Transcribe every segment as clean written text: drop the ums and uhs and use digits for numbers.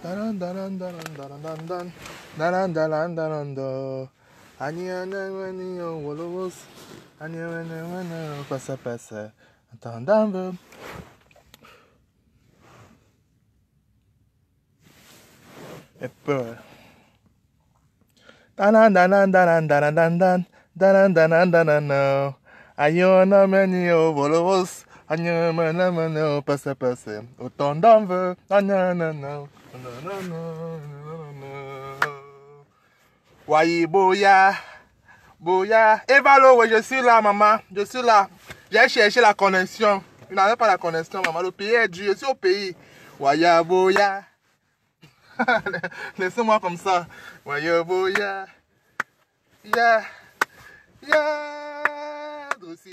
Daran, daran, daran, daran, daran, daran. Daran, daran, daran, daran. Aniana, wania, walos. Aniana, wania, passa, passa. Attendant. Et peur. Daran, daran, daran, daran, daran. Daran, daran, daran, daran. Aniana, wania, walos. Aniana, wania, passa, passa. Autant d'en veut. Aniana, Voyez, Boya, Boya. Evalo, oui, je suis là, maman. Je suis là. J'ai cherché la connexion. Je n'avais pas la connexion, maman. Le pays est dur. Je suis au pays. Voyez, Boya. Laissez-moi comme ça. Voyez, Boya. Ya, ya. Aussi,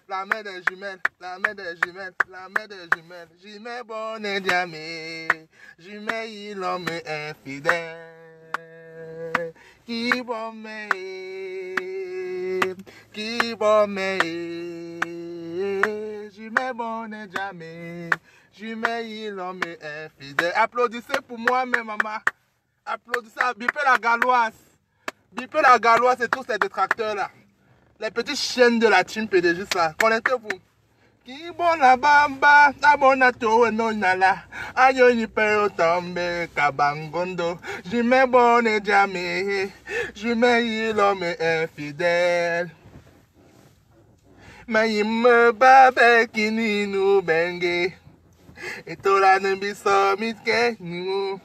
la mère des jumelles, la mère des jumelles, la mère des jumelles. Jumelles bonne et diamé. Jumelles, il homme infidèle. Qui bon me, jumelles bonne et diamé. Jumelles, il homme infidèle. Applaudissez pour moi-même, maman. Applaudissez, bipez la Galloise. Bipez la Galloise et tous ces détracteurs-là. Les petites chiennes de la team PDG, ça. Connectez-vous. Qui bon la bamba, abonato no nala. Ayo ni pero tombe kabangondo. Je me bonne jamais. Je me l'homme infidèle. Mais il me babe kini nu benge. Et tola ne biso mitke nu.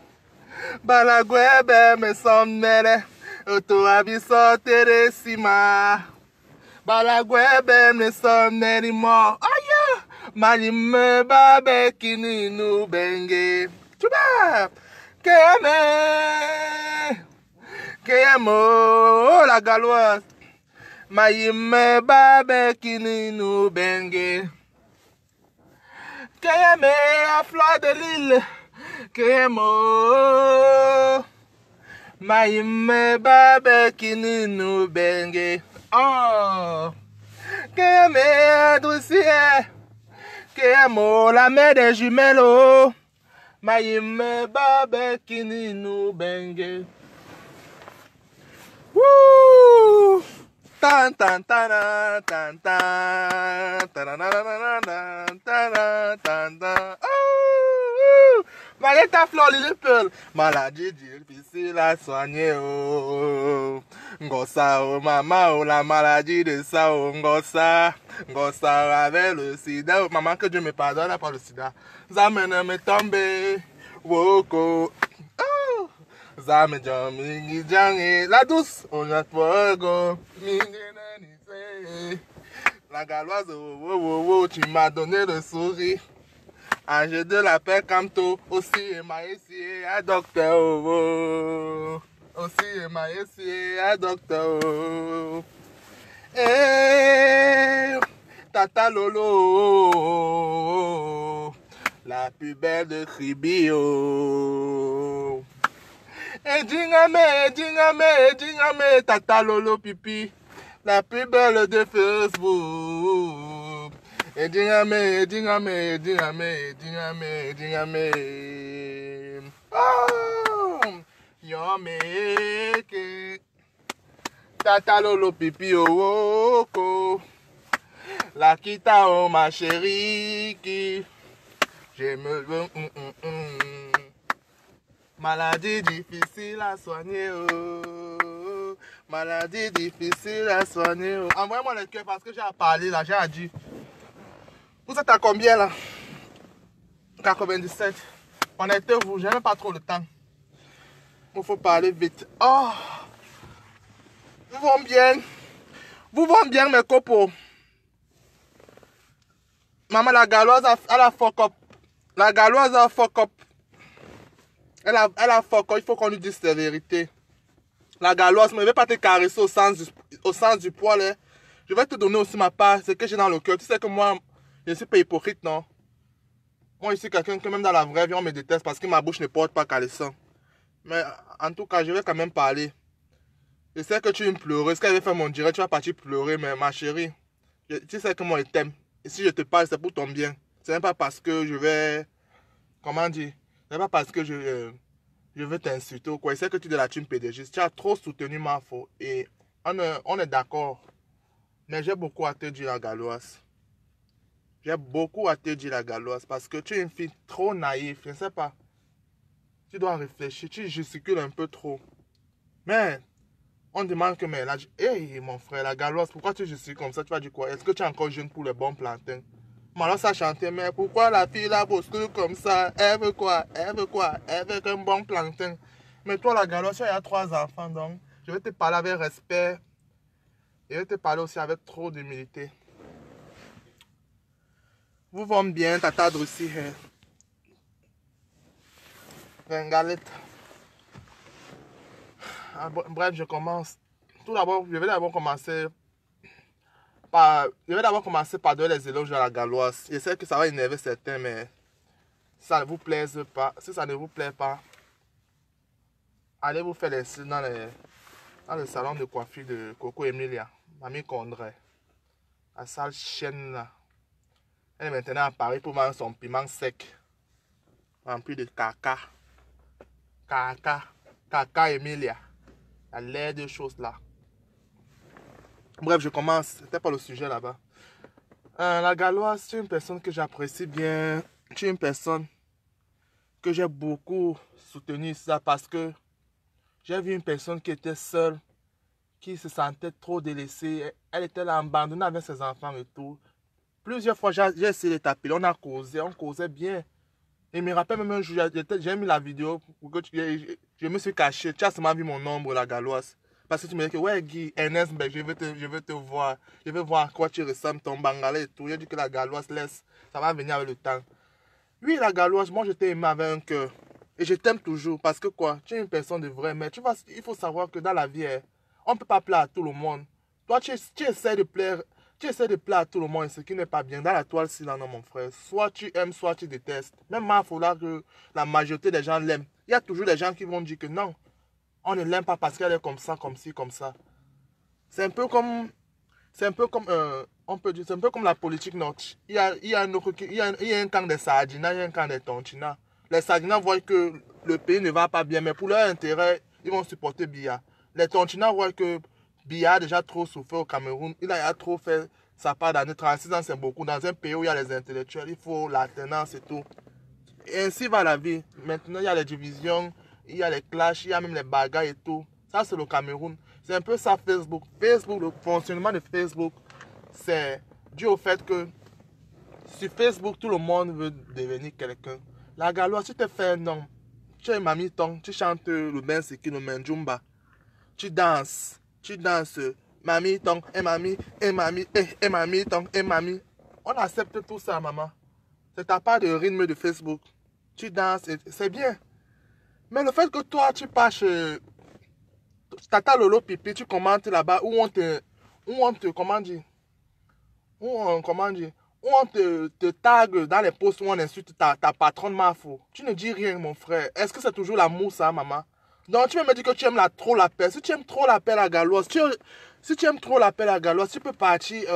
Balagwebe me somnere. Oto abiso teresima. Balagwebe me somneri mo. Aya! Malime babe kini nu benge. Tuba! Keyame! Keyamo! Oh la Galloise! Malime babe kini nu benge. Keyame à fleur de l'île. Keyamo! Malime babe kini nu benge. Oh, que medo se é, que amor, la mère des jumelles, oh, maïme babe kini nu benge. Woo! Tan tan tan tan tan tan tan tan tan. Maleta Fleur Liverpool. Maladie difficile à soigner, oh. Ngossa, oh, maman, oh, la maladie de ça, oh, Ngossa. Ngossa avec le sida, oh, maman, que Dieu me pardonne par le sida. Zamene me tombe, woko. Oh. Zame mingi jangi, la douce, on a fuego. La Galloise, oh, oh, oh, oh, tu m'as donné le sourire. Ange de la paix Camto, aussi m'a essayé à docteur, oh, aussi m'a essayé à docteur, oh. Eh, Tata Lolo, la plus belle de Cribio. Et dingame, Tata Lolo pipi, la plus belle de Facebook. Dingame. Oh, yo make Tata Lolo pipi oko. La kita oh ma chérie qui je me veux. Maladie difficile à soigner, oh. Maladie difficile à soigner, oh. Envoyez-moi le cœur parce que j'ai à parler là, j'ai à dire. Vous êtes à combien là? 97. Connectez-vous, j'ai même pas trop le temps. Il faut parler vite. Oh! Vous vont bien? Vous vont bien mes copos? Maman, la Galloise elle a fuck up. La Galloise a fuck up. Elle a fuck up, il faut qu'on lui dise la vérité. La Galloise, mais je ne vais pas te caresser au sens du poil. Hein. Je vais te donner aussi ma part, ce que j'ai dans le cœur. Tu sais que moi, je ne suis pas hypocrite, non? Moi, je suis quelqu'un que même dans la vraie vie, on me déteste parce que ma bouche ne porte pas caleçon. Mais en tout cas, je vais quand même parler. Je sais que tu es une pleureuse. Quand je vais faire mon direct, tu vas partir pleurer. Mais ma chérie, tu sais que moi, je t'aime. Et si je te parle, c'est pour ton bien. Ce n'est pas parce que je vais... Comment dire? Ce n'est pas parce que je veux t'insulter ou quoi. C'est que tu es de la team PDG. Tu as trop soutenu Mafo. Et on est d'accord. Mais j'ai beaucoup à te dire la galoise. J'ai beaucoup à te dire la galoise. Parce que tu es une fille trop naïve. Je ne sais pas. Tu dois réfléchir. Tu gesticules un peu trop. Mais on demande que, mais là, hey, mon frère, la galoise, pourquoi tu gesticules comme ça? Tu vas dire quoi? Est-ce que tu es encore jeune pour le bon plantain? Mais alors ça chantait, mais pourquoi la fille là postule comme ça? Elle veut quoi? Elle veut quoi? Elle veut un bon plantain. Mais toi, la galoise, tu as 3 enfants, donc je vais te parler avec respect. Et je vais te parler aussi avec trop d'humilité. Vous vont bien, tata aussi. Galette. Bref, je commence. Tout d'abord, je vais d'abord commencer par donner les éloges à la galoise. Je sais que ça va énerver certains, mais si ça ne vous plaise pas, si ça ne vous plaît pas, allez vous faire les cils dans le salon de coiffure de Coco Emilia, Mamie Condré. La sale chienne là. Elle est maintenant à Paris pour vendre son piment sec. Rempli de caca. Caca Emilia. La laide de choses là. Bref, je commence. C'était pas le sujet là-bas. La galoise, tu es une personne que j'apprécie bien. Tu es une personne que j'ai beaucoup soutenue ça parce que j'ai vu une personne qui était seule, qui se sentait trop délaissée. Elle était là abandonnée avec ses enfants et tout. Plusieurs fois, j'ai essayé de t'appeler. On causait bien. Et je me rappelle même un jour, j'ai mis la vidéo pour que je me suis caché. Tu as seulement vu mon ombre, la galoise. Parce que tu me dis que, ouais, Guy, Ernest, ben, je veux te voir. Je veux voir à quoi tu ressembles, ton bangalais et tout. J'ai dit que la galoise, laisse, ça va venir avec le temps. Oui, la galoise, moi, je t'ai aimé avec un cœur. Et je t'aime toujours. Parce que quoi, tu es une personne de vrai. Mais tu vois, il faut savoir que dans la vie, on ne peut pas plaire à tout le monde. Toi, tu essaies de plaire. Tu essaies de plaire à tout le monde, ce qui n'est pas bien. Dans la toile, c'est là, non, mon frère. Soit tu aimes, soit tu détestes. Même il faudra que la majorité des gens l'aiment. Il y a toujours des gens qui vont dire que non, on ne l'aime pas parce qu'elle est comme ça, comme ci, comme ça. C'est un peu comme, on peut dire, c'est un peu comme la politique nôtre. Il y a un camp des Sardinats, il y a un camp des Tontinats. Les Sardinats voient que le pays ne va pas bien, mais pour leur intérêt, ils vont supporter Biya. Les Tontinats voient que Biya a déjà trop souffert au Cameroun. Il a trop fait sa part d'année. 36 ans, c'est beaucoup. Dans un pays où il y a les intellectuels, il faut l'alternance et tout. Et ainsi va la vie. Maintenant, il y a les divisions, il y a les clashs, il y a même les bagarres et tout. Ça, c'est le Cameroun. C'est un peu ça, Facebook. Le fonctionnement de Facebook, c'est dû au fait que sur Facebook, tout le monde veut devenir quelqu'un. La galoise, tu te fais un nom. Tu es mamie ton, tu chantes le ben seki, le menjumba. Tu danses, mamie ton, mamie, mamie, mamie ton, mamie. On accepte tout ça, maman. C'est ta part de rythme de Facebook. Tu danses, c'est bien. Mais le fait que toi, tu pars chez Tata Lolo Pipi, tu commentes là-bas, où on te, comment dire, où on te tague dans les posts où on insulte ta patronne Mafo. Tu ne dis rien, mon frère. Est-ce que c'est toujours l'amour, ça, maman? Donc, tu veux me dire que tu aimes trop la paix. Si tu aimes trop la paix à galoise, si tu aimes trop la paix à galoise, tu peux partir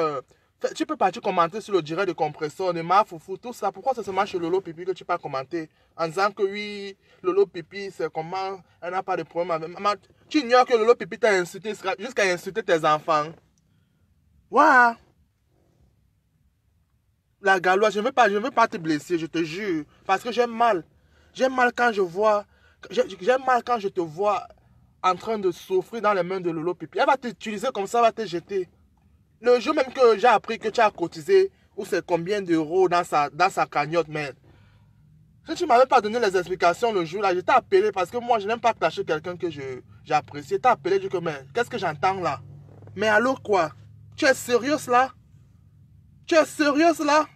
commenter sur le direct de compresseur, de Mafoufou, tout ça. Pourquoi c'est seulement chez Lolo Pipi que tu peux commenter en disant que oui, Lolo Pipi, c'est comment, elle n'a pas de problème avec maman. Tu ignores que Lolo Pipi t'a insulté jusqu'à insulter tes enfants. Waouh! La galoise, je ne veux pas te blesser, je te jure. Parce que j'ai mal. J'ai mal quand je te vois en train de souffrir dans les mains de Lolo Pipi. Elle va t'utiliser comme ça, elle va te jeter. Le jour même que j'ai appris que tu as cotisé, ou c'est combien d'euros dans sa cagnotte, mais si tu ne m'avais pas donné les explications le jour là, je t'ai appelé parce que moi je n'aime pas clasher quelqu'un que j'apprécie. Je t'ai appelé, je dis que mais qu'est-ce que j'entends là? Mais alors quoi? Tu es sérieuse là? Tu es sérieuse là?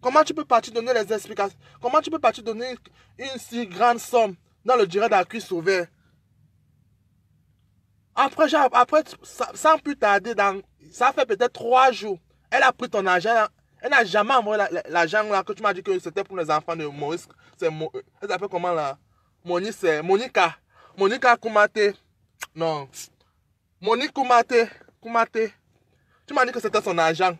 Comment tu peux partir donner les explications? Comment tu peux partir donner une si grande somme dans le direct d'accueil sauvé? Après, sans plus tarder, ça fait peut-être 3 jours. Elle a pris ton argent. Elle n'a jamais envoyé l'argent là que tu m'as dit que c'était pour les enfants de Maurice. Elle s'appelle comment là? Monica. Monica Kumate. Non. Monique Kumate. Tu m'as dit que c'était son argent.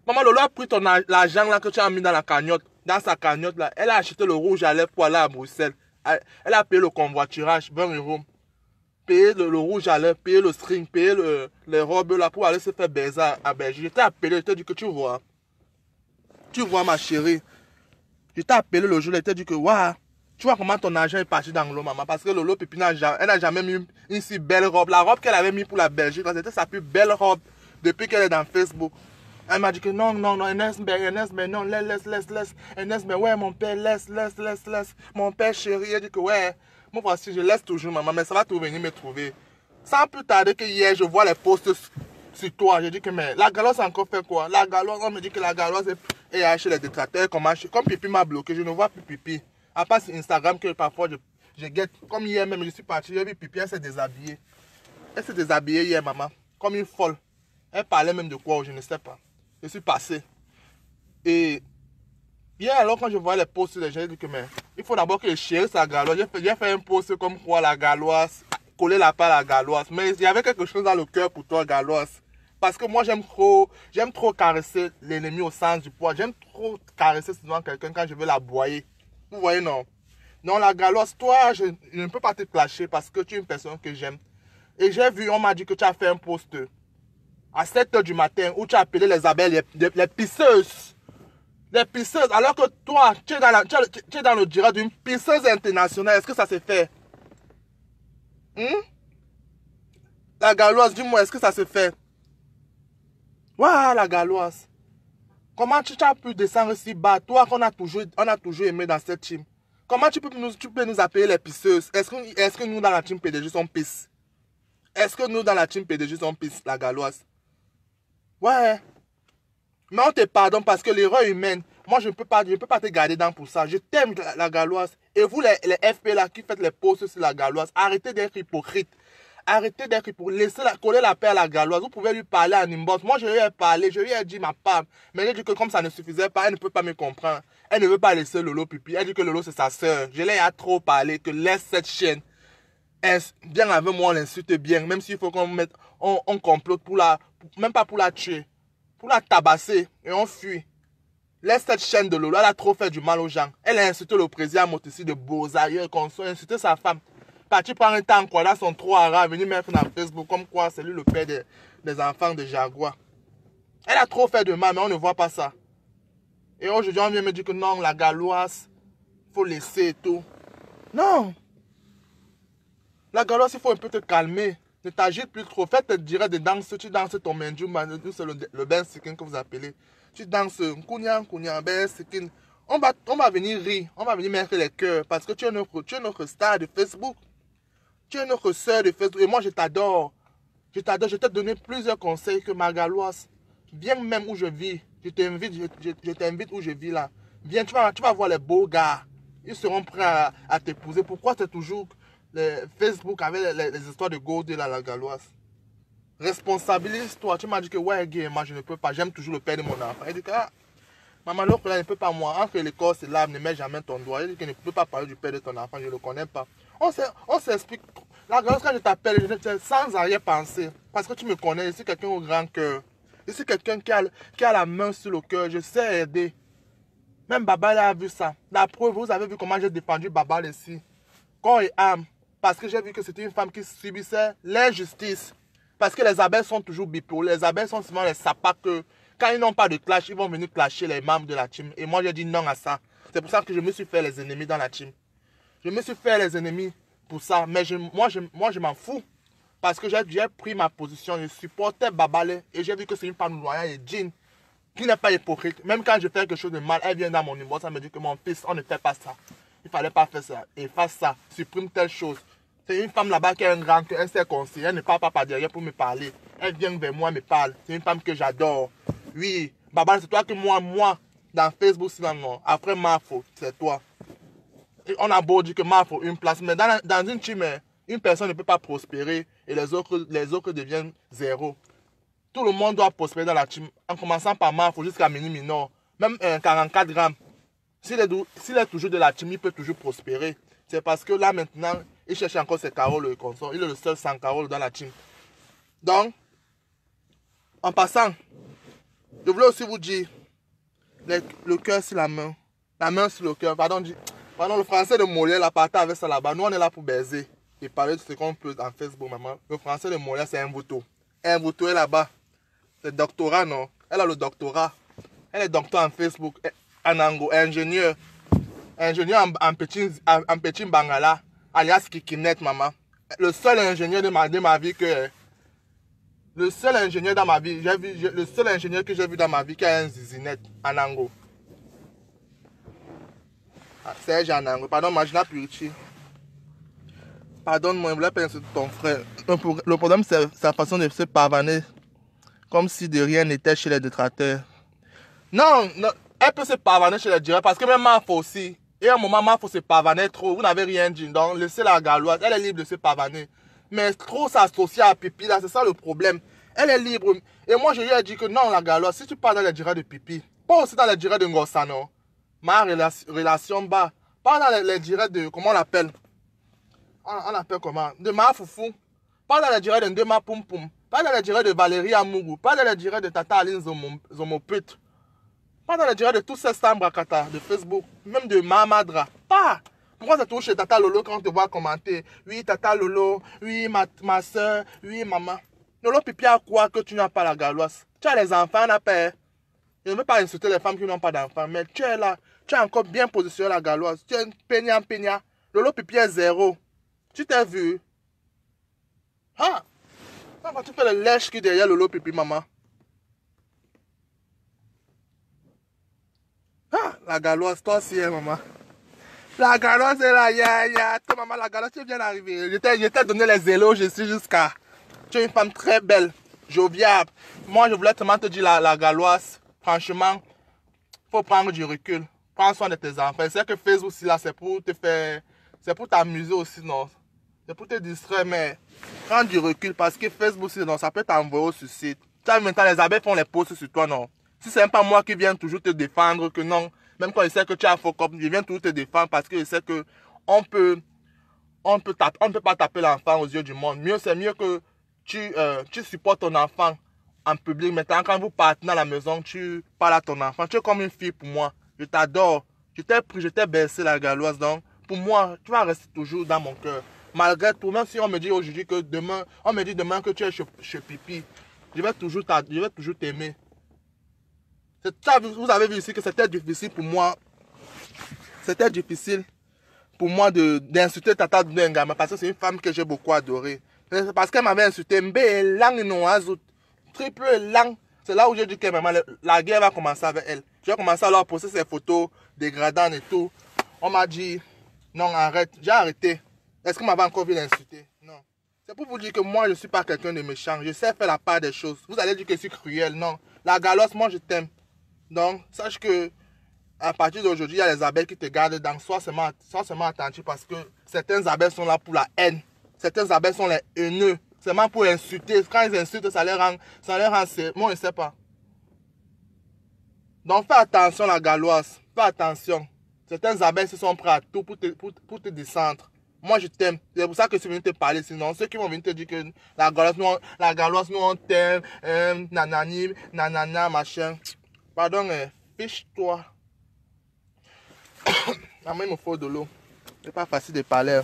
Maman Lolo a pris l'argent là que tu as mis dans la cagnotte. Dans sa cagnotte là. Elle a acheté le rouge à lèvres pour aller à Bruxelles. Elle a payé le convoiturage, 20 euros. Payer le rouge à lèvres, payer le string, payer les robes là pour aller se faire baiser à Belgique. Je t'ai appelé, je t'ai dit que tu vois ma chérie. Je t'ai appelé le jour, je t'ai dit que, waouh, tu vois comment ton argent est parti dans l'eau, maman. Parce que Lolo Pipi elle n'a jamais mis une si belle robe. La robe qu'elle avait mis pour la Belgique, c'était sa plus belle robe depuis qu'elle est dans Facebook. Elle m'a dit que non, Ernest, mais non, laisse. Ernest, mais ouais, mon père, laisse. Mon père chéri, elle dit que ouais, moi voici, je laisse toujours, maman, mais ça va tout venir me trouver. Sans plus tarder que hier, je vois les posts sur toi. Je dis que mais la galoise a encore fait quoi? La galoise, on me dit que la galoise est chez les détracteurs. Comme Pipi m'a bloqué, je ne vois plus Pipi. À part sur Instagram que parfois je guette. Comme hier même, je suis parti, j'ai vu Pipi, elle s'est déshabillée. Elle s'est déshabillée hier, maman, comme une folle. Elle parlait même de quoi, je ne sais pas. Je suis passé. Et hier, alors quand je vois les posts, les gens disent que mais il faut d'abord que je chérie sa galoise. J'ai fait un post comme quoi la galoise, coller la paille à la galoise. Mais il y avait quelque chose dans le cœur pour toi, galoise. Parce que moi, j'aime trop caresser l'ennemi au sens du poids. J'aime trop caresser souvent quelqu'un quand je veux l'aboyer. Vous voyez, non? Non, la galoise, toi, je ne peux pas te clasher parce que tu es une personne que j'aime. Et j'ai vu, on m'a dit que tu as fait un post à 7 h du matin où tu as appelé les abeilles les pisseuses. Les pisseuses. Alors que toi, tu es dans le direct d'une pisseuse internationale. Est-ce que ça s'est fait? La galoise, dis-moi, est-ce que ça se fait? Waouh, la galoise. Comment tu as pu descendre si bas? Toi qu'on a toujours aimé dans cette team. Comment tu peux nous appeler les pisseuses? Est-ce que nous dans la team PDG sommes pisses? Est-ce que nous dans la team PDG sommes pisses, la galoise? Ouais. Mais on te pardonne parce que l'erreur humaine, moi je ne peux pas te garder dans pour ça. Je t'aime la galoise. Et vous les FP là qui faites les posts sur la galoise, arrêtez d'être hypocrite. Arrêtez d'être hypocrite. Laissez coller la paix à la galoise. Vous pouvez lui parler en inbox. Moi je lui ai parlé, je lui ai dit ma part. Mais elle dit que comme ça ne suffisait pas, elle ne peut pas me comprendre. Elle ne veut pas laisser Lolo Pipi. Elle dit que Lolo c'est sa soeur. Je l'ai trop parlé, que laisse cette chienne. Bien avec moi on l'insulte bien. Même s'il faut on complote même pas pour la tuer. Pour la tabasser et on fuit. Laisse cette chaîne de Lolo, elle a trop fait du mal aux gens. Elle a insulté le président Motossi de Beauzailleux, insulté sa femme. Parti prendre un temps quoi, là son trop arabe, venu mettre dans Facebook comme quoi c'est lui le père des enfants de Jaguar. Elle a trop fait de mal, mais on ne voit pas ça. Et aujourd'hui on vient me dire que non, la galoise, faut laisser et tout. Non. La galoise, il faut un peu te calmer. Ne t'agite plus trop. Faites tes directs de danse. Tu danses ton menju, c'est le ben sikin que vous appelez. Tu danses kounya, ben sikin. On va venir rire. On va venir mettre les cœurs. Parce que tu es notre star de Facebook. Tu es notre sœur de Facebook. Et moi, je t'adore. Je t'adore. Je t'ai donné plusieurs conseils que ma galoise. Viens même où je vis. Je t'invite où je vis là. Viens, tu vas voir les beaux gars. Ils seront prêts à t'épouser. Pourquoi c'est toujours Facebook avec les histoires de Gold et la galoise? Responsabilise-toi. Tu m'as dit que ouais, gay, moi je ne peux pas. J'aime toujours le père de mon enfant. Il dit que maman, l'autre là ne peut pas moi. Entre l'écorce et l'arbre, ne mets jamais ton doigt. Il dit qu'il ne peut pas parler du père de ton enfant. Je ne le connais pas. On s'explique. La galoise, quand je t'appelle, sans arrière-pensée. Parce que tu me connais. Je suis quelqu'un au grand cœur. Je suis quelqu'un qui a la main sur le cœur. Je sais aider. Même Babal a vu ça. La preuve, vous avez vu comment j'ai défendu Babal ici. Corps et âme. Parce que j'ai vu que c'était une femme qui subissait l'injustice. Parce que les abeilles sont toujours bipolaires. Les abeilles sont souvent les sapats que, quand ils n'ont pas de clash, ils vont venir clasher les membres de la team. Et moi, j'ai dit non à ça. C'est pour ça que je me suis fait les ennemis dans la team. Je me suis fait les ennemis pour ça. Mais moi, je m'en fous. Parce que j'ai pris ma position. Je supportais Babale. Et j'ai vu que c'est une femme loyale et digne. Qui n'est pas hypocrite. Même quand je fais quelque chose de mal, elle vient dans mon inbox, elle me dit que mon fils, on ne fait pas ça. Il ne fallait pas faire ça. Efface ça. Supprime telle chose. C'est une femme là-bas qui a un grand cœur, elle s'est conseillée. Elle ne parle pas par derrière pour me parler. Elle vient vers moi, me parle. C'est une femme que j'adore. Oui, Baba, c'est toi que moi, dans Facebook, sinon non. Après Mafo, c'est toi. Et on a beau dire que Mafo une place, mais dans une team, une personne ne peut pas prospérer et les autres deviennent zéro. Tout le monde doit prospérer dans la team, en commençant par Mafo jusqu'à Mini Minor. Même 44 grammes. S'il est toujours de la team, il peut toujours prospérer. C'est parce que là maintenant, il cherche encore ses carreaux, le consort. Il est le seul sans carreaux dans la team. Donc, en passant, je voulais aussi vous dire, le cœur sur la main. La main sur le cœur. Pardon, Pendant le français de Molière, la partie avec ça là-bas, nous on est là pour baiser et parler de ce qu'on peut en Facebook, maman. Le français de Molière, c'est un vouto. Un vouto est là-bas. C'est doctorat, non? Elle a le doctorat. Elle est docteur en Facebook, en ango, ingénieur. Ingénieur en petit bangala, alias Kikinet, maman. Le seul ingénieur de ma vie que... Le seul ingénieur dans ma vie, le seul ingénieur que j'ai vu dans ma vie qui a un zizinette en ango. Serge Anango, pardon, Majna Purici. Pardonne-moi, je voulais pas insulter ton frère. Le problème, c'est sa façon de se pavaner. Comme si de rien n'était chez les détracteurs. Non, non, elle peut se pavaner chez les dirailleurs parce que même Maf aussi. Et à un moment, Maf se pavaner trop. Vous n'avez rien dit. Donc, laissez la galoise. Elle est libre de se pavaner. Mais trop s'associer à Pipi, là, c'est ça le problème. Elle est libre. Et moi, je lui ai dit que non, la galoise, si tu parles dans les dirailleurs de Pipi, pas aussi dans les dirailleurs de Ngossano. Ma relation bas. Pas dans les directs de... Comment on l'appelle? On appelle comment? De Ma Foufou. Pas dans les directs de Ndema Poum Poum. Pas dans les directs de Valérie Amougou. Pas dans les directs de Tata Aline Zomoput. Pas dans les directs de tous ces Stambrakata de Facebook. Même de Mamadra. Pas. Pourquoi c'est toujours chez Tata Lolo quand on te voit commenter? Oui, Tata Lolo. Oui, ma soeur. Oui, maman. Lolo Pipi à quoi que tu n'as pas la galoise? Tu as les enfants, on a peur. Je ne veux pas insulter les femmes qui n'ont pas d'enfants, mais tu es là, tu es encore bien positionné la galoise. Tu es une peigna. Lolo Pipi est zéro. Tu t'es vu? Ah! Maman, tu fais le lèche qui est derrière Lolo Pipi, maman. Ah! La galoise, toi aussi, hein, maman. La galoise est là, ya. Toi, maman, la galoise, tu viens d'arriver. Je t'ai donné les éloges, je suis jusqu'à. Tu es une femme très belle, joviable. Moi, je voulais seulement te dire la galoise. Franchement, il faut prendre du recul. Prends soin de tes enfants. C'est que Facebook, aussi, là, c'est pour te faire... C'est pour t'amuser aussi, non? C'est pour te distraire, mais prends du recul parce que Facebook, aussi, non, ça peut t'envoyer au suicide. Tu vois, maintenant, les abeilles font les posts sur toi, non? Si c'est pas moi qui viens toujours te défendre, que non, même quand je sais que tu as faux comme, je viens toujours te défendre parce que je sais que on peut pas taper l'enfant aux yeux du monde. C'est mieux que tu supportes ton enfant en public. Maintenant, quand vous partez dans la maison, tu parles à ton enfant. Tu es comme une fille pour moi. Je t'adore. Je t'ai pris, je t'ai baissé la galoise. Donc, pour moi, tu vas rester toujours dans mon cœur. Malgré tout, même si on me dit aujourd'hui que demain, on me dit demain que tu es chez Pipi, je vais toujours t'aimer. Vous avez vu ici que c'était difficile pour moi. C'était difficile pour moi d'insulter Tata Ndengama parce que c'est une femme que j'ai beaucoup adorée. Parce qu'elle m'avait insulté, triple lang. C'est là où j'ai dit que maman, la guerre va commencer avec elle. Je vais commencer à leur poster ces photos dégradantes et tout. On m'a dit, non, arrête. J'ai arrêté. Est-ce qu'on m'avait encore vu l'insulter? Non. C'est pour vous dire que moi, je ne suis pas quelqu'un de méchant. Je sais faire la part des choses. Vous allez dire que je suis cruel. Non. La galosse, moi, je t'aime. Donc, sache que à partir d'aujourd'hui, il y a les abeilles qui te gardent dans. Sois seulement attentif parce que certaines abeilles sont là pour la haine. Certaines abeilles sont les haineux. Seulement pour insulter. Quand ils insultent, ça les rend. Moi, je ne sais pas. Donc, fais attention, la galoise. Fais attention. Certaines abeilles se sont prêtes à tout pour te descendre. Moi, je t'aime. C'est pour ça que je suis venu te parler. Sinon, ceux qui vont venir te dire que la galoise, nous, on t'aime, nanani, nanana, machin. Pardon, fiche-toi. Maman, il me faut de l'eau. C'est pas facile de parler.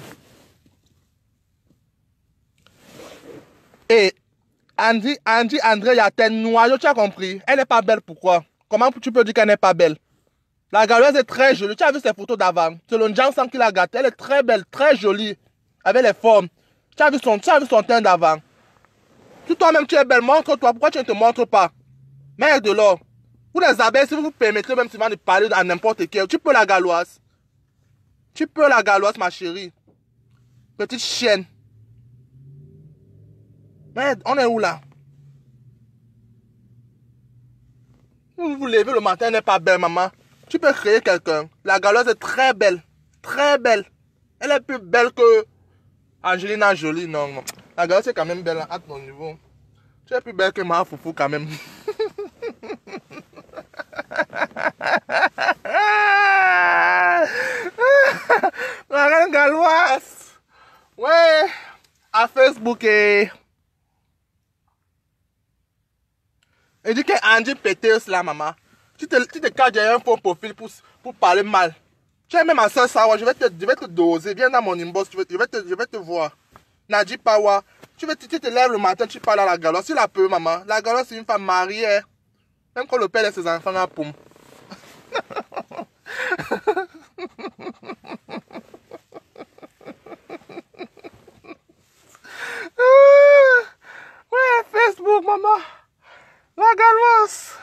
Et André, il y a tes noyaux, tu as compris? Elle n'est pas belle, pourquoi? Comment tu peux dire qu'elle n'est pas belle? La galoise est très jolie. Tu as vu ses photos d'avant? C'est le Jansan qui l'a gâtée. Elle est très belle, très jolie. Avec les formes. Tu as vu son teint d'avant? Toi-même, tu es belle. Montre-toi. Pourquoi tu ne te montres pas? Mère de l'or. Vous les abeilles, si vous vous permettez même souvent de parler à n'importe quel, tu peux la galoise. Tu peux la galoise, ma chérie. Petite chienne. Mais on est où là? Vous vous levez le matin, elle n'est pas belle, maman. Tu peux créer quelqu'un. La galoise est très belle. Très belle. Elle est plus belle que Angelina Jolie, non. La galoise est quand même belle à ton niveau. Tu es plus belle que ma foufou quand même. La reine galoise. Ouais. À Facebook et... Il dit que Angie Peters là, maman. Tu te caches derrière un faux profil pour parler mal. Tu es même ma soeur Sawa, je vais te doser. Viens dans mon inbox, je vais te voir. Nadi Pawa, tu te lèves le matin, tu parles à la galoise. Tu la peux, maman. La galoise, c'est une femme mariée. Hein. Même quand le père et ses enfants là, poum. Ouais, Facebook, maman. La galoise.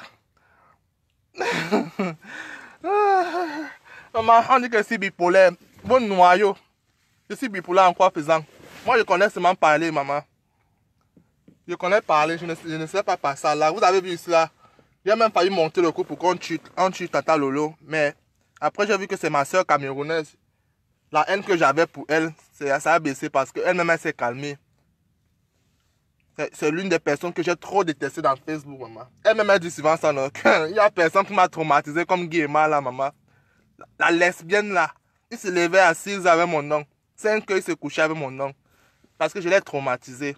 Maman, on dit que c'est bipolaire. Bon noyau. Je suis bipolaire en quoi faisant. Moi, je connais seulement parler, maman. Je connais parler, je ne sais pas passer là. Vous avez vu cela? J'ai même failli monter le coup pour qu'on tue Tata Lolo. Mais après, j'ai vu que c'est ma soeur camerounaise. La haine que j'avais pour elle, ça a baissé parce qu'elle-même, elle s'est calmée. C'est l'une des personnes que j'ai trop détestées dans Facebook, maman. Elle-même, elle dit souvent ça, non? Il y a personne qui m'a traumatisé comme Guéma, là, maman. La lesbienne, là. Il se levait à 6 avec mon oncle. 5 heures, il se couchait avec mon oncle. Parce que je l'ai traumatisé.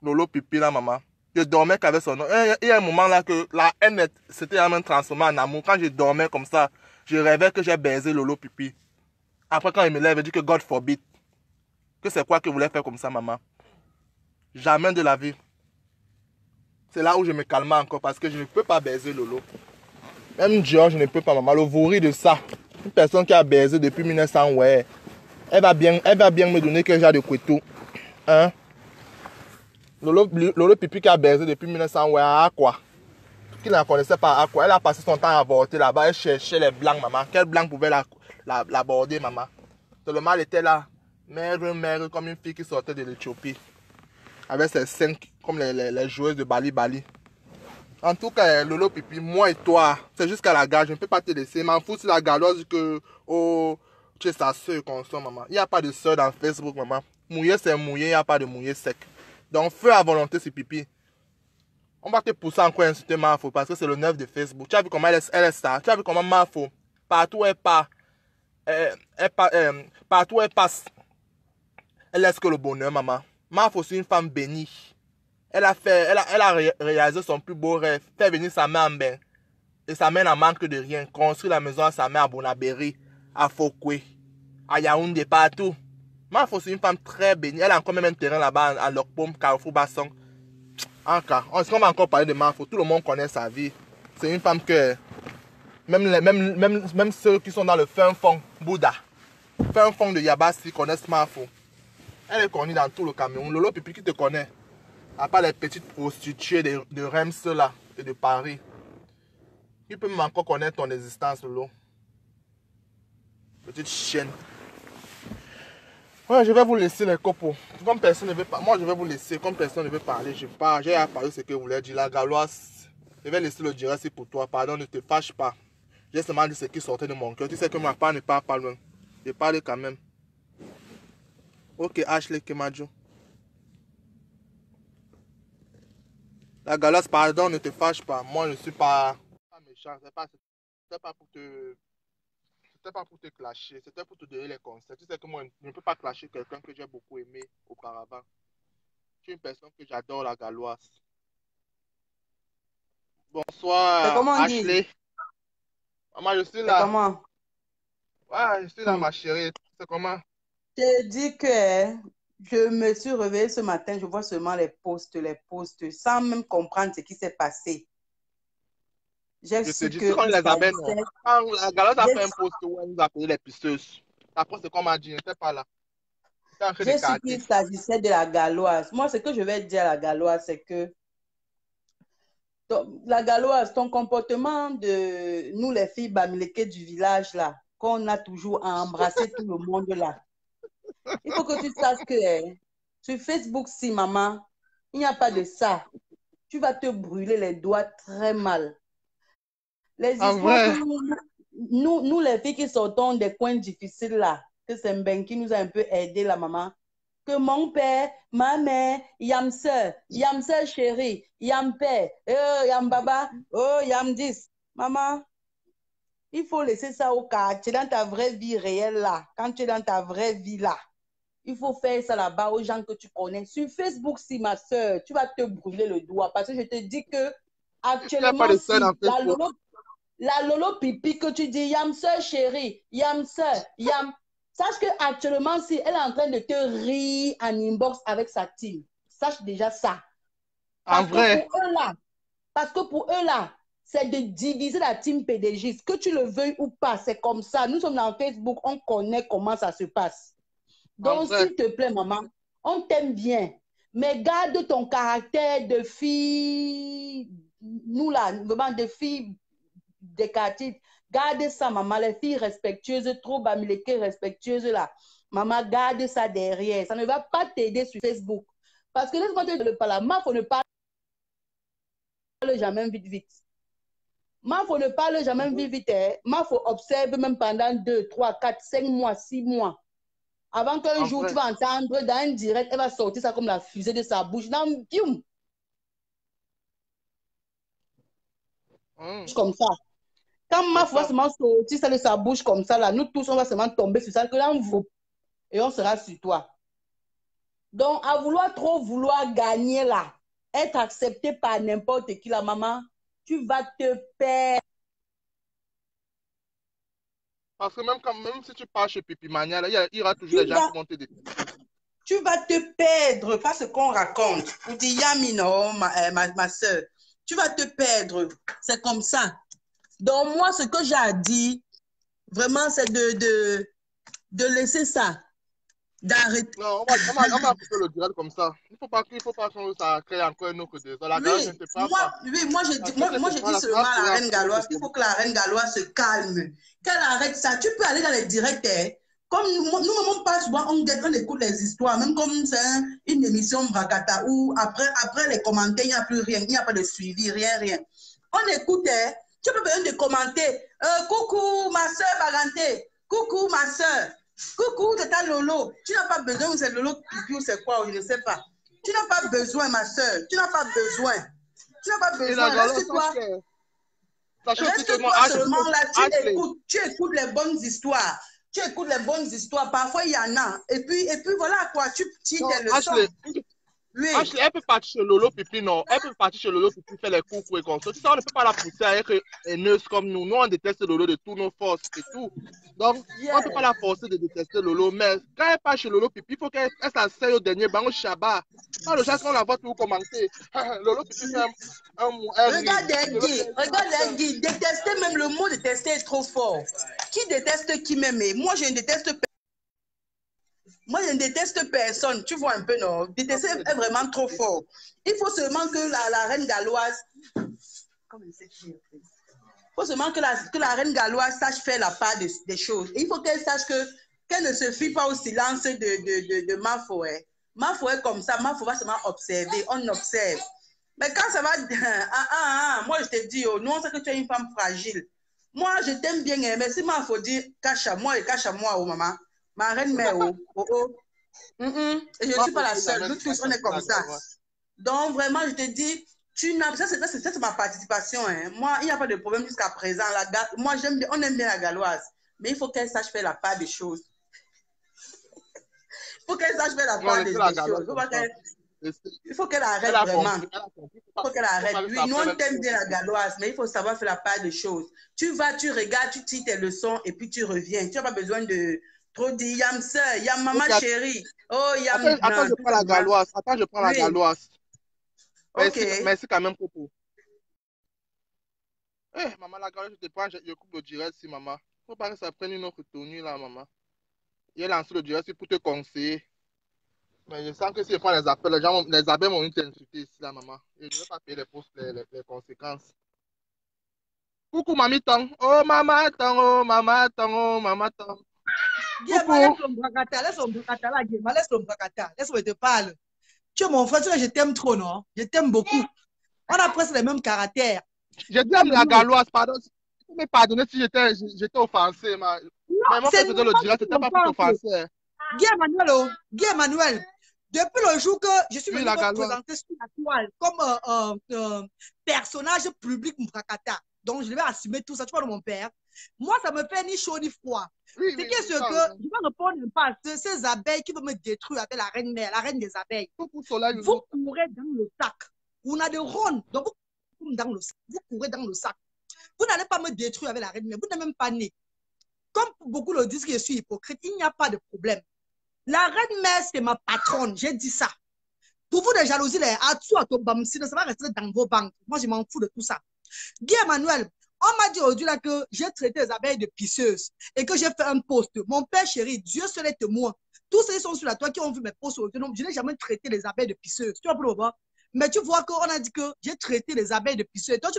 Lolo pipi, là, maman. Je dormais qu'avec son nom. Il y a un moment là que la haine s'était même transformée en amour. Quand je dormais comme ça, je rêvais que j'ai baisé Lolo pipi. Après, quand il me lève, il dit que God forbid. Que c'est quoi qu'il voulait faire comme ça, maman? Jamais de la vie. C'est là où je me calmais encore parce que je ne peux pas baiser Lolo. Même Dior, je ne peux pas, maman. Le vouri de ça. Une personne qui a baisé depuis 1900, ouais. Elle va bien me donner quel genre de couteau. Hein? Lolo pipi qui a baisé depuis 1900, ouais, à quoi? Qui ne la connaissait pas à quoi? Elle a passé son temps à avorter là-bas. Elle cherchait les blancs, maman. Quel blanc pouvait l'aborder, maman? Seulement, elle était là. Mère, comme une fille qui sortait de l'Éthiopie. Avec ses seins comme les joueuses de Bali Bali. En tout cas, Lolo pipi, moi et toi, c'est jusqu'à la gare. Je ne peux pas te laisser. M'en fous si la galoise que, oh, tu es sa soeur qu'on sort, maman. Il n'y a pas de soeur dans Facebook, maman. Mouiller, c'est mouiller. Il n'y a pas de mouiller sec. Donc, feu à volonté, c'est pipi. On va te pousser encore à insulter Mafo parce que c'est le 9 de Facebook. Tu as vu comment elle est ça? Tu as vu comment Mafo, partout où elle part, partout où elle passe, elle laisse que le bonheur, maman. Mafo, c'est une femme bénie. Elle a réalisé son plus beau rêve, faire venir sa mère en bain. Et sa mère n'en manque de rien. Construire la maison à sa mère à Bonabéry, à Fokwe, à Yaoundé, partout. Mafo, c'est une femme très bénie. Elle a encore même un terrain là-bas à Lokpom, Carrefour Basson. En cas, on va encore parler de Mafo. Tout le monde connaît sa vie. C'est une femme que même ceux qui sont dans le fin fond Bouddha, fin fond de Yabasi connaissent Mafo. Elle est connue dans tout le Cameroun. Lolo Pipi qui te connaît. À part les petites prostituées de Reims là et de Paris. Qui peut même encore connaître ton existence, Lolo? Petite chienne. Ouais, je vais vous laisser les copeaux. Comme personne ne veut pas, moi je vais vous laisser. Comme personne ne veut parler, je pars. J'ai apparu ce que vous voulez dire. La galoise, je vais laisser le direct pour toi. Pardon, ne te fâche pas. J'ai seulement dit ce qui sortait de mon cœur. Tu sais que ma part ne part pas loin. Je parle quand même. Ok, Ashley Kemajo. La galoise, pardon, ne te fâche pas. Moi, je ne suis pas méchant. C'est pas pour te... C'était pas pour te clasher, c'était pour te donner les conseils. Tu sais que moi, je ne peux pas clasher quelqu'un que j'ai beaucoup aimé auparavant. Tu es une personne que j'adore, la galoise. C'est Bonsoir, comment on dit? Ashley. Maman, je suis C'est là. comment? Ouais, je suis là, Hmm. ma chérie. C'est comment? Je dis que je me suis réveillée ce matin, je vois seulement les posts, sans même comprendre ce qui s'est passé. J'ai Je te su dis, c'est quand qu'il il les appelle, non? s'agissait. Quand la galoise a J'ai fait un post où elle nous a appelé les pisteuses. Après, c'est comme elle dit, n'était pas là. J'étais en train de j'ai su carter. qu'il s'agissait de la Galloise. Moi, ce que je vais dire à la Galloise, c'est que la Galloise, ton comportement de nous, les filles bamileke du village, là, qu'on a toujours à embrasser tout le monde là. Il faut que tu saches que sur Facebook, si maman, il n'y a pas de ça. Tu vas te brûler les doigts très mal. Les En histoires que vrai, nous, les filles qui sortons des coins difficiles là, que c'est Mben qui nous a un peu aidé la maman, que mon père, ma mère, yam sœur chérie, yam père, yam baba, oh, yam 10. Maman, il faut laisser ça au cas. Tu es dans ta vraie vie réelle là. Quand tu es dans ta vraie vie là, il faut faire ça là-bas aux gens que tu connais. Sur Facebook, si ma soeur, tu vas te brûler le doigt parce que je te dis que il n'y a pas actuellement, de scène si en la Facebook. Lolo, La Lolo Pipi que tu dis, Yam soeur chérie, Yam soeur, Yam. Sache qu'actuellement, si elle est en train de te rire en inbox avec sa team, sache déjà ça. En Parce que vrai. pour eux là, c'est de diviser la team PDG. Que tu le veuilles ou pas, c'est comme ça. Nous sommes dans Facebook, on connaît comment ça se passe. En Donc, vrai. s'il te plaît, maman, on t'aime bien. Mais garde ton caractère de fille, nous là, vraiment de filles des quartiers. Garde ça, maman. Les filles respectueuses, trop bamileke respectueuses là. Maman, garde ça derrière. Ça ne va pas t'aider sur Facebook. Parce que laisse-moi te dire le parler. Ma, faut ne parle jamais vite, vite. Ma, faut ne parle jamais vite, vite. Hein. Ma, faut observer même pendant 2, 3, 4, 5 mois, 6 mois. Avant qu'un En jour, vrai. tu vas entendre dans un direct, elle va sortir ça comme la fusée de sa bouche. Non, pium, comme ça. Quand ma C'est foi ça. seulement sortir ça de sa bouche comme ça, là, nous tous, on va seulement tomber sur ça, que là, on vaut. Et on sera sur toi. Donc, à vouloir trop vouloir gagner là, être accepté par n'importe qui, la maman, tu vas te perdre. Parce que même si tu pars chez Pipi Mania, là, il y aura toujours des Tu gens vas, qui vont te détester. tu vas te perdre, pas ce qu'on raconte. Pour dire Yami, non, ma soeur. Tu vas te perdre. C'est comme ça. Donc, moi, ce que j'ai dit, vraiment, c'est de laisser ça, d'arrêter. Non, on va couper le direct comme ça. Il faut pas que ça crée encore un autre désordre. La gare, je ne Oui, te prends pas. moi, Parce que moi, je c'est pas dis là, ça seulement va à la créer reine encore un autre galloise qu'il faut problème. que la reine galloise se calme, qu'elle arrête ça. Tu peux aller dans les directs, hein. Comme nous, pas souvent, on écoute les histoires, même comme c'est une émission Brakata où après les commentaires, il n'y a plus rien, il n'y a pas de suivi, rien, rien. On écoute, hein. Tu peux besoin de commenter. Coucou, ma soeur Baganté. Coucou, ma soeur. Coucou, c'est ta Lolo. Tu n'as pas besoin, ou c'est Lolo Pipi ou c'est quoi, je ne sais pas. Tu n'as pas besoin, ma soeur. Tu n'as pas besoin. Tu n'as pas Et la besoin. gare, sachez aussi que moi, Reste-toi seulement là. Ashley, Tu écoutes les bonnes histoires. Tu écoutes les bonnes histoires. Parfois, il y en a. Et puis voilà quoi. Tu tires non, des leçons. Ashley, Oui. Ashley, elle peut partir chez Lolo Pipi, non. Elle peut partir chez Lolo Pipi faire les coups et comme ça. Tu sais, on ne peut pas la pousser à être haineuse comme nous. Nous, on déteste Lolo de toutes nos forces et tout. Donc, on ne peut pas Yeah. la forcer de détester Lolo. Mais quand elle part chez Lolo Pipi, il faut qu'elle s'asseye au dernier banc au Shabbat. Pas le gens qu'on la voit toujours commenter. Lolo Pipi fait un rire. Regarde Guy. Détester, même le mot détester est trop fort. Qui déteste qui m'aime? Moi, je ne déteste personne. Tu vois un peu, non? Détester est vraiment trop fort. Il faut seulement que la reine galloise. Il faut seulement que la reine galloise sache faire la part des choses. Et il faut qu'elle sache qu'elle ne se fie pas au silence de Mafo. Hein. Mafo est comme ça. Mafo va seulement observer. On observe. Mais quand ça va. Moi, je te dis, oh, nous, on sait que tu es une femme fragile. Moi, je t'aime bien, mais si Mafo dit cache à moi et cache à moi, oh maman. Ma reine mère, oh, oh, oh. Et je ne suis pas la seule. Nous tous, on est comme ça. Donc, vraiment, je te dis, ça, c'est ma participation. Hein. Moi, il n'y a pas de problème jusqu'à présent. Moi, on aime bien la galloise. Mais il faut qu'elle sache faire la part des choses. Il faut qu'elle sache faire la part des choses. Il faut qu'elle arrête vraiment. Il faut qu'elle arrête. Oui, nous, on t'aime bien la galloise, mais il faut savoir faire la part des choses. Tu vas, tu regardes, tu tires tes leçons et puis tu reviens. Tu n'as pas besoin de trop dire Yam soeur, Yam maman chérie. Oh, Yam. Attends, je prends la galloise. Attends, je prends la galloise. Ok. Merci quand même, Popo. Eh, maman, la galloise, je te prends, je coupe le direct si, maman. Faut pas que ça prenne une autre tenue, là, maman. Il est lancé le direct pour te conseiller. Mais je sens que si je prends les appels, les abeilles vont t'insulter ici, là, maman. Et je ne vais pas payer les conséquences. Coucou, mamie Tang. Oh, maman Tang, oh, maman Tang, oh, maman Tang. Guéma, laisse ton bracata, là, Guéma, laisse ton bracata, laisse-moi te parle. Tu es mon frère, tu sais, je t'aime trop, non? Je t'aime beaucoup. On a presque les mêmes caractères. Je dis la galloise, pardon. Tu peux me pardonner si j'étais offensé, mais moi, quand je faisais le direct, c'était pas pour t'offenser. Guy Emmanuel, depuis le jour que je suis venu me présenter sur la toile comme personnage public Mfrakata, donc je devais assumer tout ça, tu vois, de mon père, moi, ça me fait ni chaud ni froid. Oui, c'est que je vais répondre pas à ces abeilles qui veulent me détruire avec la reine mère, la reine des abeilles. Vous courez dans le sac. On a des rondes, donc vous courez dans le sac. Vous courez dans le sac. Vous n'allez pas me détruire avec la reine mère. Vous n'êtes même pas né. Comme beaucoup le disent que je suis hypocrite, il n'y a pas de problème. La reine mère, c'est ma patronne. J'ai dit ça. Pour vous, les jalousies, ça va rester dans vos banques. Moi, je m'en fous de tout ça. Guy Emmanuel, on m'a dit aujourd'hui là que j'ai traité les abeilles de pisseuses et que j'ai fait un post. Mon père chéri, Dieu seul est témoin. Tous ceux qui sont sur la toile qui ont vu mes posts aujourd'hui, je n'ai jamais traité les abeilles de pisseuses. Tu vois pour le voir? Mais tu vois qu'on a dit que j'ai traité les abeilles de pisseuses. Toi, tu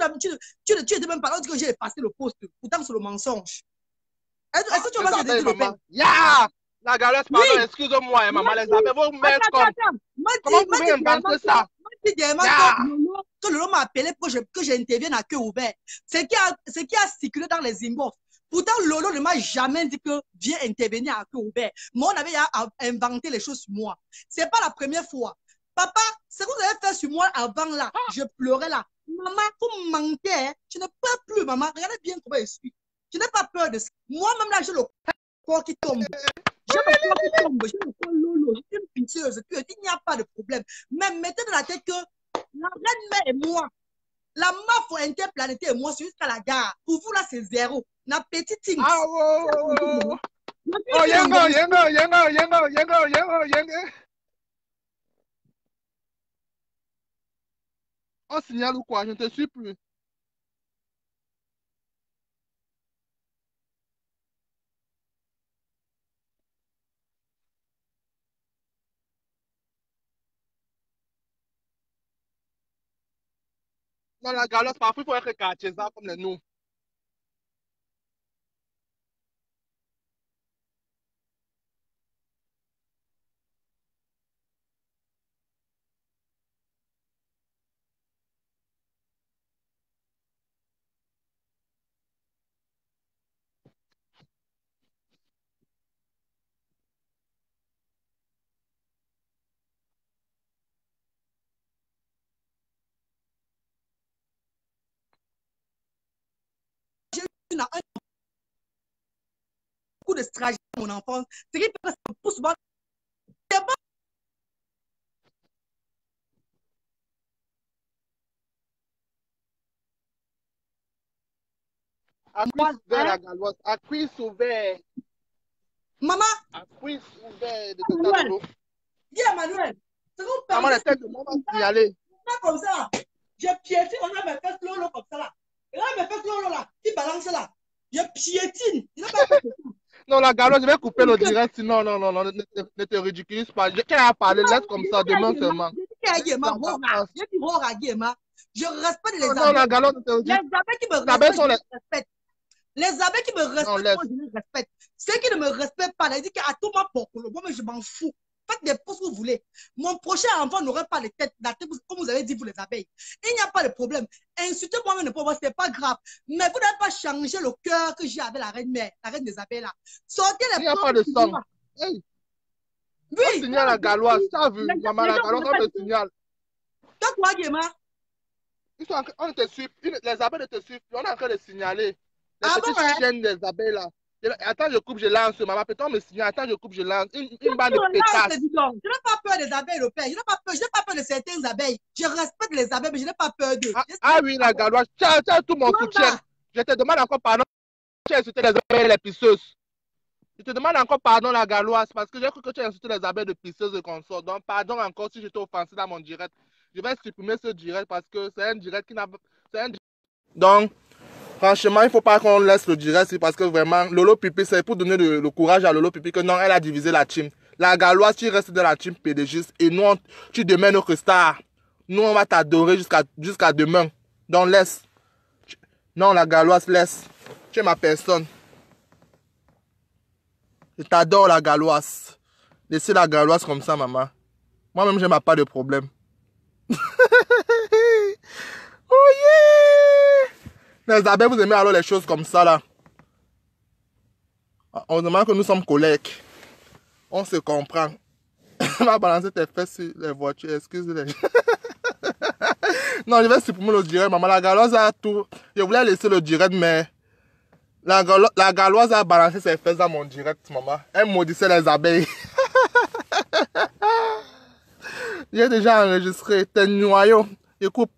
n'étais même pas là, on dit que j'ai effacé le post. Pourtant, c'est le mensonge. Est-ce que tu vois ce que je dis, le père? Yeah! La galette, pardon, Oui. excusez-moi, maman, les abeilles vont mettre comme... Comment vous pouvez inventer ça? Que Lolo m'a appelé pour que j'intervienne à cœur ouvert. Ce qui a circulé dans les inbox. Pourtant, Lolo ne m'a jamais dit que viens intervenir à cœur ouvert. Moi, on avait inventé les choses sur moi. Ce n'est pas la première fois. Papa, ce que vous avez fait sur moi avant là, je pleurais là. Maman, vous mentez. Hein? Je ne peux plus, maman. Regardez bien comment je suis. Je n'ai pas peur de ça. Moi-même là, j'ai le corps qui tombe. J'ai le corps qui tombe. J'ai le corps lolo. Je suis une piteuse. Il n'y a pas de problème. Mais mettez dans la tête que la reine mère et moi, la mafia interplanétaire et moi, c'est jusqu'à la gare. Pour vous, là, c'est zéro. La petite thing. Ah, oh, yengo. On signale ou quoi? Je ne te suis plus. Dans la galotte, parfois, il faut être cartisan comme les nous. Un coup de stratégie dans mon enfance. Ce qui fait que ça me pousse souvent. C'est bon. Acquis ouvert, la galotte. Acquis ouvert. Maman. Acquis ouvert de Tata Lolo. Dis Emmanuel. C'est qu'on parle. Maman, les têtes de maman signaler. Pas comme ça. Je piétine, on a mes fesses lolo comme ça là. Et là, mes fesses lolo là, qui balance là. Je piétine. Je n'ai pas fait ça. Non, la galotte, je vais couper le direct, sinon, non, ne te ridiculise pas. Qui a parlé, laisse comme ça, demain seulement. Je dis je respecte les abeilles. Non, la galotte, ne te les abeilles qui me respectent, les abeilles qui me respectent, moi, je les respecte. Ceux qui ne me respectent pas, ils disent qu'à tout moment, moi, je m'en fous. Faites des posts que vous voulez. Mon prochain enfant n'aurait pas la tête, comme vous avez dit pour les abeilles. Il n'y a pas de problème. Insultez moi-même le pauvre, ce n'est pas grave. Mais vous n'avez pas changé le cœur que j'ai avec la reine mère, la reine des abeilles là. Sortez les. Il n'y a pas de sang. Hey. Oui. On signale la galoise, tu as vu, maman, la galoise, on le signale. Toi, quoi, Guéma? On te suit, les abeilles ne te suivent plus, on est en train de signaler. Les petites bon, chiennes des abeilles là. Attends, je coupe, je lance, maman, peut-être on me signale, attends, je coupe, je lance. Une bande de pétasses. Je n'ai pas peur des abeilles, le père. Je n'ai pas peur de certaines abeilles. Je respecte les abeilles, mais je n'ai pas peur d'eux. Ah oui, la galoise, tu as tout mon soutien. Je te demande encore pardon. Tu as insulté les abeilles les pisseuses. Je te demande encore pardon, la galoise, parce que j'ai cru que tu as insulté les abeilles de pisseuses et consorts. Donc, pardon encore si je t'ai offensé dans mon direct. Je vais supprimer ce direct parce que c'est un direct qui n'a pas. Donc, franchement, il ne faut pas qu'on laisse le direct parce que vraiment, Lolo Pipi, c'est pour donner le courage à Lolo Pipi que non, elle a divisé la team. La galoise, tu restes dans la team PDGiste et nous, tu demeures notre star. Nous, on va t'adorer jusqu'à demain. Donc, laisse. Non, la galoise, laisse. Tu es ma personne. Je t'adore, la galoise. Laissez la galoise comme ça, maman. Moi-même, je n'ai pas de problème. Oh yeah! Les abeilles, vous aimez alors les choses comme ça, là. On demande que nous sommes collègues. On se comprend. On va balancer tes fesses sur les voitures. Excusez-les. Non, je vais supprimer le direct, maman. La galoise a tout. Je voulais laisser le direct, mais la galoise a balancé ses fesses dans mon direct, maman. Elle maudissait les abeilles. J'ai déjà enregistré tes noyaux. Écoute.